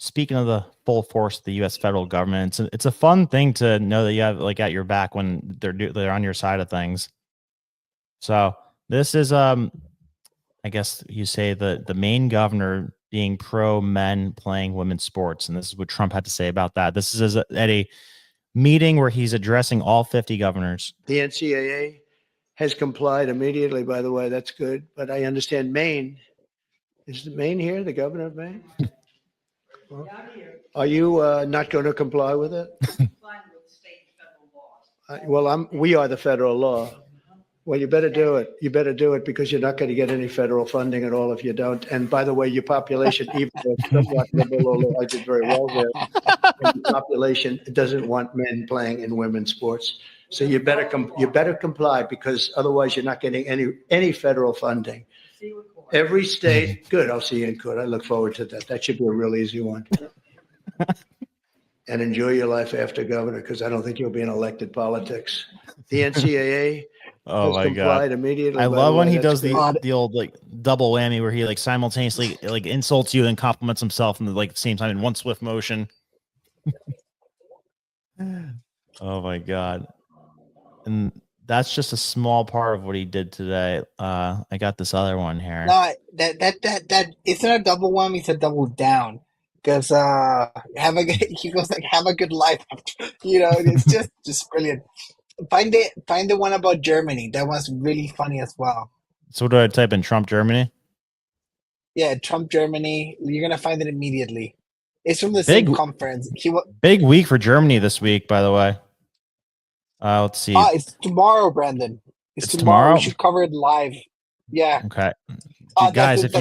speaking of the full force of the U.S. federal government, it's a fun thing to know that you have like at your back when they're on your side of things. So this is I guess you say the Maine governor being pro men playing women's sports, and this is what Trump had to say about that. This is at a meeting where he's addressing all 50 governors. The NCAA has complied immediately, by the way. That's good. But I understand Maine. Is Maine here, the governor of Maine? Well, are you not going to comply with it? Well, we are the federal law. Well, you better do it. You better do it because you're not going to get any federal funding at all if you don't. And by the way, your population, even though it's somewhat liberal, although I did very well there, your population doesn't want men playing in women's sports. So you better comply because otherwise you're not getting any federal funding. Every state, good. I'll see you in court. I look forward to that. That should be a real easy one. And enjoy your life after governor because I don't think you'll be in elected politics. The NCAA. Oh my God. Immediately, I love when he does the old like double whammy where he like simultaneously like insults you and compliments himself in the like same time in one swift motion. Oh my God. And that's just a small part of what he did today. I got this other one here. No, that it's not a double whammy, it's a double down. Because he goes like have a good life. It's just brilliant. Find the one about Germany. That was really funny as well. So do I type in Trump Germany? Yeah, Trump Germany. You're gonna find it immediately. It's from the same conference. Big week for Germany this week, by the way. Let's see. It's tomorrow, Brandon. It's tomorrow. We should cover it live. Yeah. Okay. Guys, if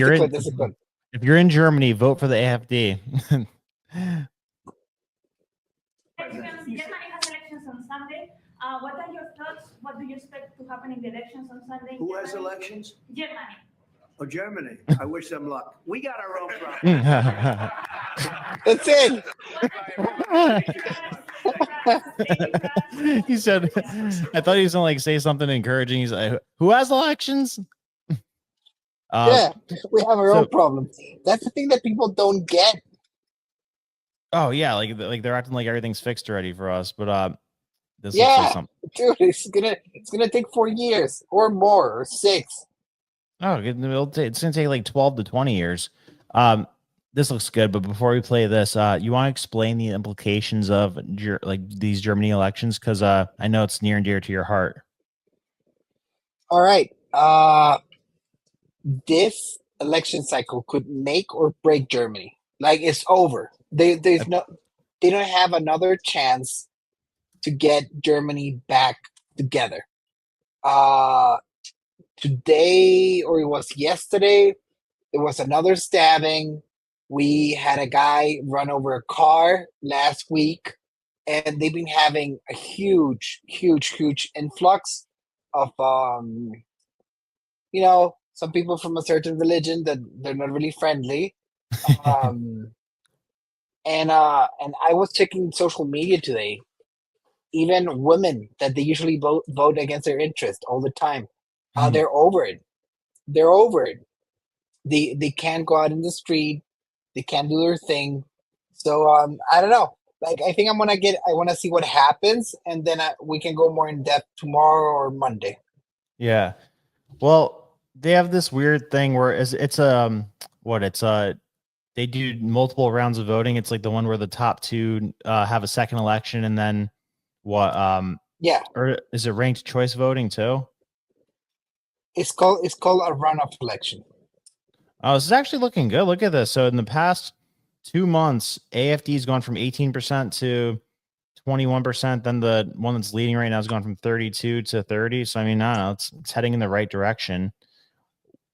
you're in Germany, vote for the AfD. Germany has elections on Sunday. What are your thoughts? What do you expect to happen in the elections on Sunday? Who has elections? Germany. Oh, Germany. I wish them luck. We got our own problem. That's it. He said, I thought he was going to like say something encouraging. He's like, who has elections? Yeah, we have our own problem. That's the thing that people don't get. Oh yeah, like they're acting like everything's fixed already for us, but this dude, it's gonna take 4 years or more or 6. Oh, it's gonna take like 12 to 20 years. This looks good, but before we play this, you want to explain the implications of these Germany elections because I know it's near and dear to your heart. All right. This election cycle could make or break Germany. Like it's over. They don't have another chance to get Germany back together. Today, or it was yesterday, there was another stabbing. We had a guy run over a car last week, and they've been having a huge influx of some people from a certain religion that they're not really friendly. And I was checking social media today. Even women that they usually vote against their interest all the time, they're over it. They're over it. They can't go out in the street. They can't do their thing. So I don't know. Like I think I want to see what happens, and then we can go more in depth tomorrow or Monday. Yeah. Well, they have this weird thing where they do multiple rounds of voting. It's like the one where the top two have a second election, and then what? Or is it ranked choice voting too? It's called a runoff election. Oh, this is actually looking good. Look at this. So in the past 2 months, AFD has gone from 18% to 21%. Then the one that's leading right now has gone from 32 to 30. So I mean, I don't know, it's heading in the right direction.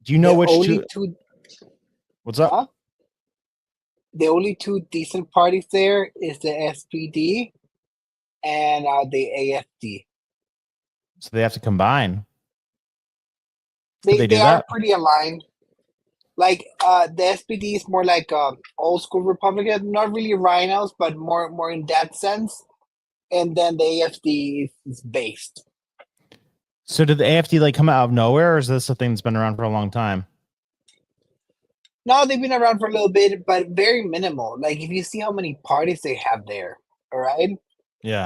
Do you know which two? What's up? Huh? The only two decent parties there is the SPD and the AFD. So they have to combine. They are pretty aligned. Like the SPD is more like old school Republican, not really rhinos, but more in that sense. And then the AFD is based. So did the AFD like come out of nowhere, or is this a thing that's been around for a long time? No, they've been around for a little bit, but very minimal. Like if you see how many parties they have there, all right. Yeah.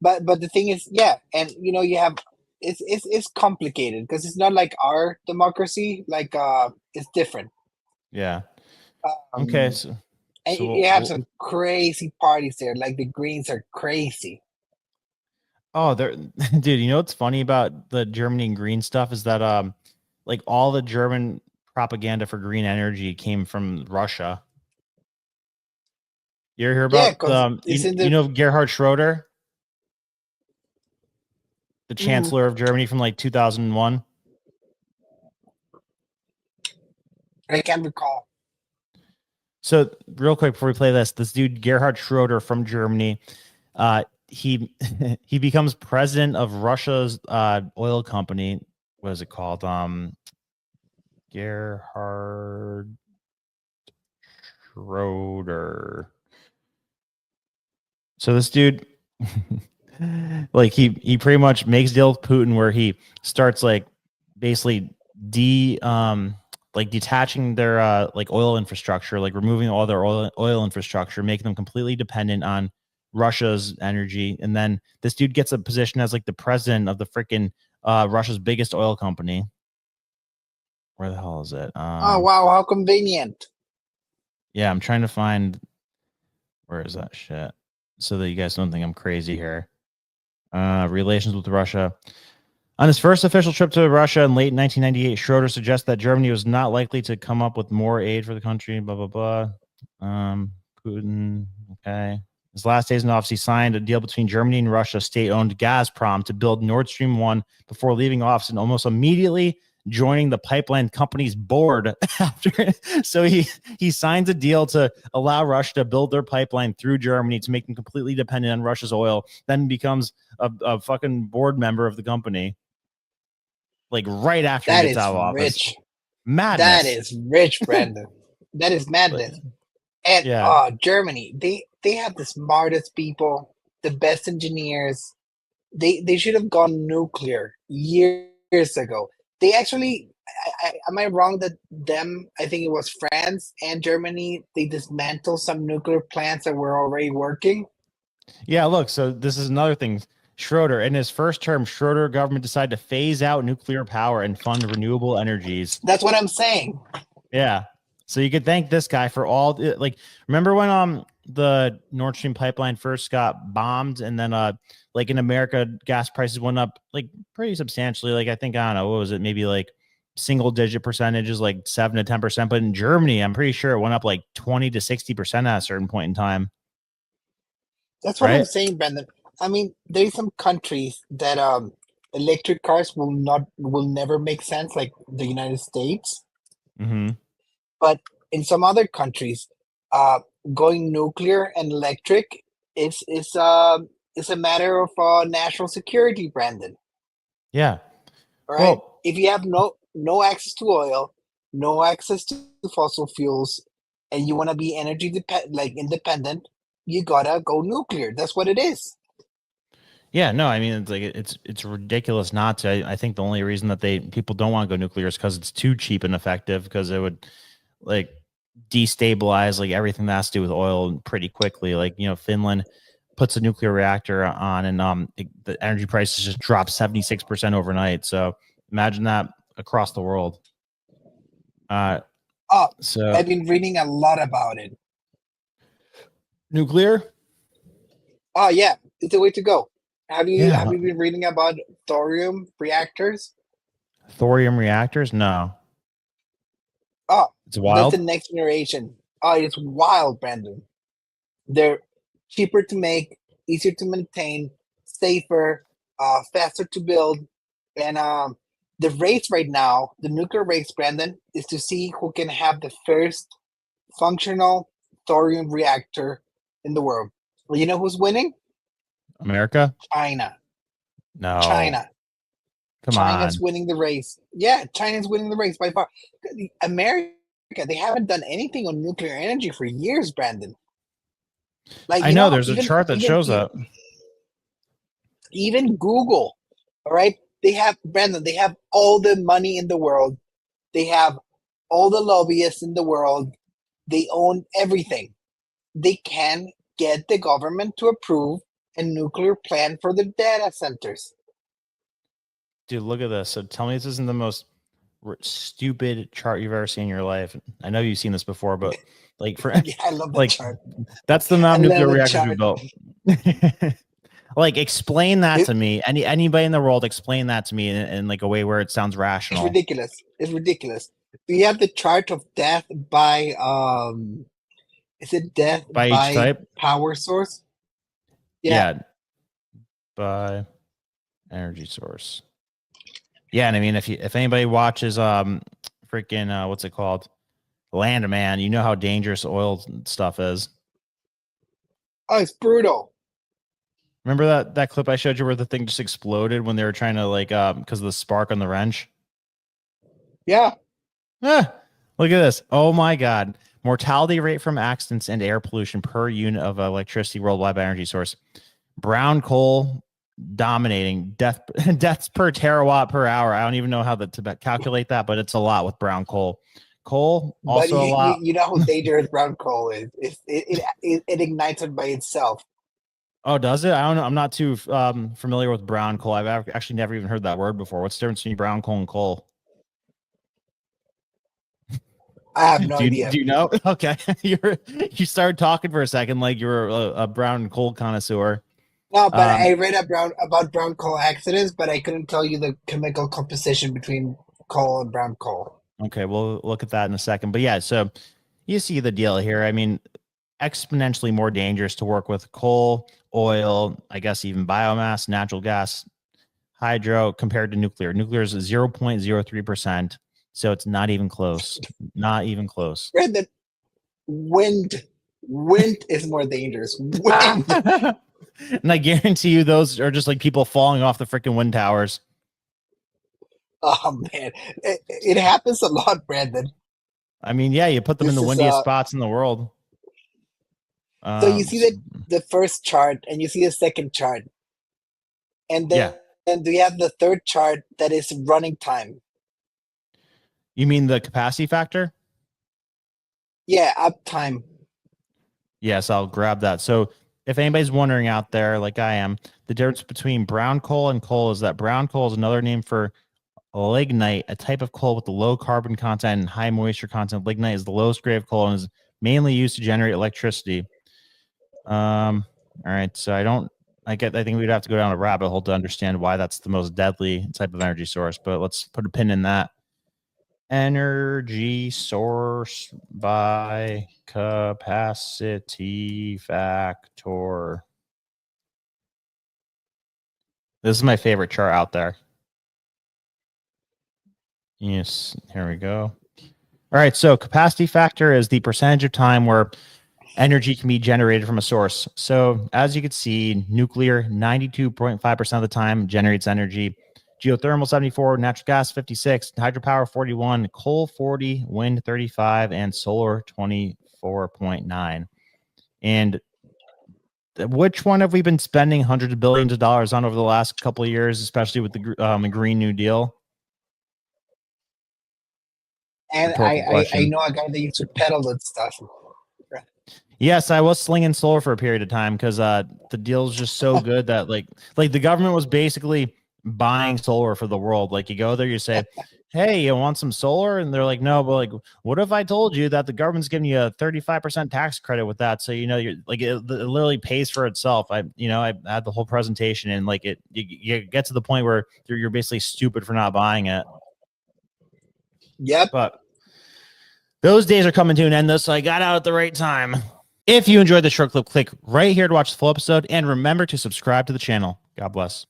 But the thing is, yeah, and you have it's complicated because it's not like our democracy. Like it's different. Yeah. Okay. Um, So, and so you have some crazy parties there. Like the Greens are crazy. oh, they're dude. You know what's funny about the Germany and green stuff is that like all the German propaganda for green energy came from Russia. You ever hear Yeah, about because it's in you the. know Gerhard Schroeder, the Mhm. chancellor of Germany from like 2001? I can't recall. So real quick before we play this dude Gerhard Schroeder from Germany, he he becomes president of Russia's oil company. What is it called? Gerhard Schroeder. So this dude, like he pretty much makes deal with Putin where he starts like basically like detaching their like oil infrastructure, like removing all their oil infrastructure, making them completely dependent on Russia's energy. And then this dude gets a position as like the president of the freaking Russia's biggest oil company. Where the hell is it? Oh wow, how convenient! Yeah, I'm trying to find where is that shit so that you guys don't think I'm crazy here. Relations with Russia. On his first official trip to Russia in late 1998, Schroeder suggests that Germany was not likely to come up with more aid for the country. Blah blah blah. Putin. Okay. His last days in office, he signed a deal between Germany and Russia, state-owned Gazprom, to build Nord Stream 1 before leaving office and almost immediately joining the pipeline company's board after. So he signs a deal to allow Russia to build their pipeline through Germany to make them completely dependent on Russia's oil, then becomes a fucking board member of the company. Like right after That he gets is out of office. rich. Madness. That is rich, Brandon. That is madness. And Yeah. Germany, they have the smartest people, the best engineers. They should have gone nuclear years ago. They actually, am I wrong that I think it was France and Germany, they dismantled some nuclear plants that were already working. Yeah, look, so this is another thing. Schroeder, in his first term, Schroeder government decided to phase out nuclear power and fund renewable energies. That's what I'm saying. Yeah. So you could thank this guy for all like remember when the Nord Stream pipeline first got bombed and then like in America gas prices went up like pretty substantially, like I think I don't know, what was it, maybe like single digit percentages, like 7 to 10%, but in Germany I'm pretty sure it went up like 20 to 60% at a certain point in time. That's what I'm Right? saying, Brandon. I mean, there's some countries that electric cars will never make sense, like the United States. Mm-hmm. But in some other countries, going nuclear and electric is a matter of national security, Brandon. Yeah. All right. Well, If you have no access to oil, no access to fossil fuels, and you want to be independent, you gotta go nuclear. That's what it is. yeah, no, I mean it's like it's ridiculous not to. I think the only reason that people don't want to go nuclear is because it's too cheap and effective, because it would like destabilize like everything that has to do with oil pretty quickly. Like, you know, Finland puts a nuclear reactor on and the energy prices just drop 76% overnight. So imagine that across the world. So I've been reading a lot about it. nuclear? Oh yeah, it's the way to go. Have you Yeah. been reading about thorium reactors? Thorium reactors? No. Oh, It's that's the wild. next generation. Oh, it's wild, Brandon. They're cheaper to make, easier to maintain, safer, faster to build, and the race right now, the nuclear race, Brandon, is to see who can have the first functional thorium reactor in the world. Well, you know who's winning? America? China. No. China. Come China's on. winning the race. Yeah, China's winning the race by far. America, they haven't done anything on nuclear energy for years, Brandon. Like I know there's a chart that shows that. Even Google, all right? They have Brandon. They have all the money in the world. They have all the lobbyists in the world, they own everything. They can get the government to approve a nuclear plant for the data centers. Dude, look at this. So tell me this isn't the most stupid chart you've ever seen in your life. I know you've seen this before, but like for Yeah, I love the like chart. that's the amount I of love nuclear the reactors we chart. built. Like explain that It- to me. Anybody in the world explain that to me in like a way where it sounds It's rational. ridiculous. It's ridiculous. We have the chart of death by is it death By each by type? power source? Yeah. By energy source. Yeah, and I mean if anybody watches freaking what's it called? Landman, you know how dangerous oil stuff is. Oh, it's brutal. Remember that clip I showed you where the thing just exploded when they were trying to like because of the spark on the wrench? Yeah. Ah, look at this. Oh my God. Mortality rate from accidents and air pollution per unit of electricity worldwide by energy source. Brown coal dominating deaths per terawatt per hour. I don't even know how to calculate that, but it's a lot with brown coal. Coal But also a lot. you know how dangerous brown coal is. It ignites it by itself. Oh, does it? I don't know. I'm not too familiar with brown coal. I've actually never even heard that word before. What's the difference between brown coal and coal? I have no idea. Do you know? Okay, you started talking for a second like you were a brown coal connoisseur. No, but I read about brown coal accidents, but I couldn't tell you the chemical composition between coal and brown coal. Okay, we'll look at that in a second. But yeah, so you see the deal here. I mean, exponentially more dangerous to work with coal, oil, I guess even biomass, natural gas, hydro compared to nuclear. Nuclear is 0.03%. So it's not even close. Not even close. Read that wind is more dangerous. Wind. And I guarantee you those are just like people falling off the freaking wind towers. Oh man, it happens a lot, Brandon. I mean, yeah, you put them in This the is, windiest spots in the world. So you see the first chart and you see the second chart. And then, and we have the third chart that is running time. You mean the capacity factor? Yeah, uptime. Yes, I'll grab that. So if anybody's wondering out there, like I am, the difference between brown coal and coal is that brown coal is another name for lignite, a type of coal with a low carbon content and high moisture content. Lignite is the lowest grade of coal and is mainly used to generate electricity. All right, so I think we'd have to go down a rabbit hole to understand why that's the most deadly type of energy source, but let's put a pin in that. Energy source by capacity factor. This is my favorite chart out there. Yes, here we go. All right, so capacity factor is the percentage of time where energy can be generated from a source. So as you can see, nuclear 92.5% of the time generates energy. Geothermal 74, natural gas 56, hydropower 41, coal 40, wind 35, and solar 24.9. And which one have we been spending hundreds of billions of dollars on over the last couple of years, especially with the Green New Deal? And I know a guy that used to peddle that stuff. Yes, I was slinging solar for a period of time because the deal's just so good that like the government was basically buying solar for the world. Like you go there, you say, "Hey, you want some solar?" And they're like, "No," but like, what if I told you that the government's giving you a 35% tax credit with that? So you're like it literally pays for itself. I had the whole presentation and like you get to the point where you're basically stupid for not buying it. Yep. But those days are coming to an end, though, so I got out at the right time. If you enjoyed the short clip, click right here to watch the full episode, and remember to subscribe to the channel. God bless.